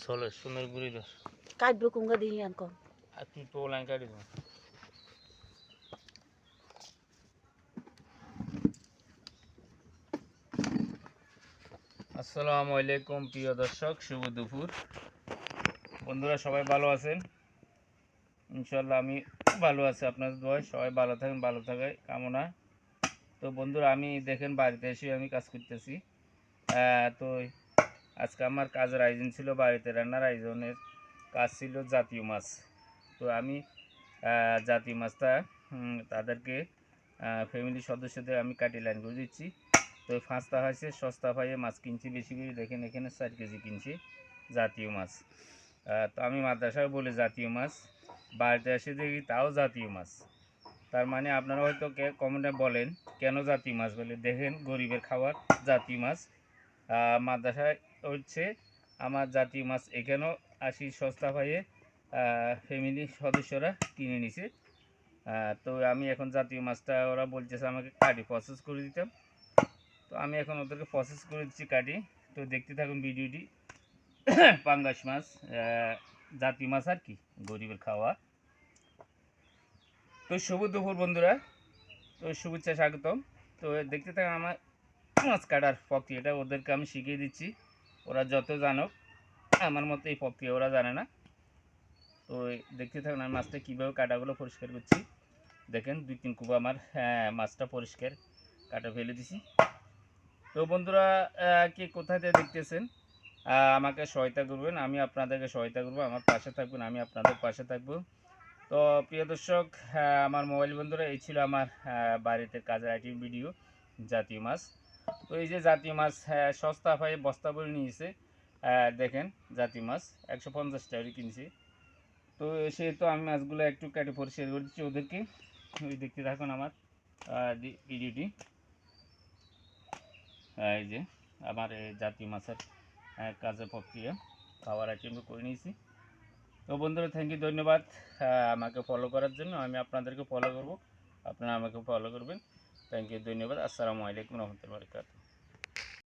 চলে সুন্দর গুড়ি দোষ কাটবো কুঙ্গা দিই আনক আর তুই তো লাইন কাটি দেবো। আসসালামু আলাইকুম প্রিয় দর্শক, শুভ দুপুর। বন্ধুরা সবাই ভালো আছেন? ইনশাল্লাহ আমি ভালো আছি, আপনাদের দোয়ায় সবাই ভালো থাকেন, ভালো থাকায় কামনা। তো বন্ধুরা আমি দেখেন বাড়িতে এসে আমি কাজ করতেছি। তো আজকে আমার কাজের আয়োজন ছিল, বাড়িতে রান্নার আয়োজনের কাজ ছিল জাতীয় মাছ। তো আমি জাতীয় মাছটা তাদেরকে ফ্যামিলির সদস্যদের আমি কাটি লাইন করে দিচ্ছি। তো ফাঁসটা হয়েছে সস্তা পাইয়ে মাছ কিনছি বেশি করে, দেখেন এখানে 4 কেজি কিনছি জাতীয় মাছ। তো আমি মাদ্রাসায় বলে জাতীয় মাছ, বাড়িতে এসে দেখি তাও জাতীয় মাছ। তার মানে আপনারা হয়তো কমেন্টে বলেন কেন জাতীয় মাছ বলে, দেখেন গরিবের খাবার জাতীয় মাছ। মাদ্রাসায় হচ্ছে আমার জাতীয় মাছ এখানেও আসি সস্তা পাইয়ে ফ্যামিলির সদস্যরা কিনে নিছে। তো আমি এখন জাতীয় মাছটা ওরা বলতেছে আমাকে কাটি প্রসেস করে দিতাম, তো আমি এখন ওদেরকে প্রসেস করে দিচ্ছি কাটি। তো দেখতে থাকুন ভিডিওটি। পাঙ্গাস মাছ, জাতীয় মাছ আর কি, গরিবের খাওয়া। তো শুভ দুপুর বন্ধুরা, তো শুভেচ্ছা স্বাগতম। তো দেখতে থাকুন আমার মাছ কাটার প্রক্রিয়াটা, ওদেরকে আমি শিখিয়ে দিচ্ছি। ওরা যত জানুক আমার মতো এই প্রক্রিয়া ওরা জানে না। তো দেখতে থাকুন আমি মাছটা কীভাবে কাটাগুলো পরিষ্কার করছি। দেখেন 2-3 কুবা আমার মাছটা পরিষ্কার কাটা ফেলে দিছি। তো বন্ধুরা কে কোথা থেকে দেখতেছেন আমাকে সহায়তা করবেন, আমি আপনাদেরকে সহায়তা করব, আমার পাশে থাকবেন, আমি আপনাদের পাশে থাকব। তো প্রিয় দর্শক, আমার মোবাইল বন্ধুরা এই ছিল আমার বাড়িতে কাজের আইটেম ভিডিও জাতীয় মাছ। তো এই যে জাতীয় মাছ সস্তা পাই বস্তা করে নিয়েছে। দেখেন জাতীয় মাছ 150 টাকা কিনছি। তো সেহেতু আমি মাছগুলো একটু কেটে পরিষ্কার করে দিচ্ছি ওদেরকে। ওই দেখতে থাকুন আমার ভিডিওটি। এই যে আমার জাতীয় মাছের কাজের প্রক্রিয়া খাবার আইটেম করে নিয়েছি। তো বন্ধুরা থ্যাংক ইউ, ধন্যবাদ আমাকে ফলো করার জন্য। আমি আপনাদেরকে ফলো করব, আপনারা আমাকে ফলো করবেন। থ্যাংক ইউ, ধন্যবাদ। আসসালামু আলাইকুম রহমতুল্লাহি ওয়া বারাকাতুহু।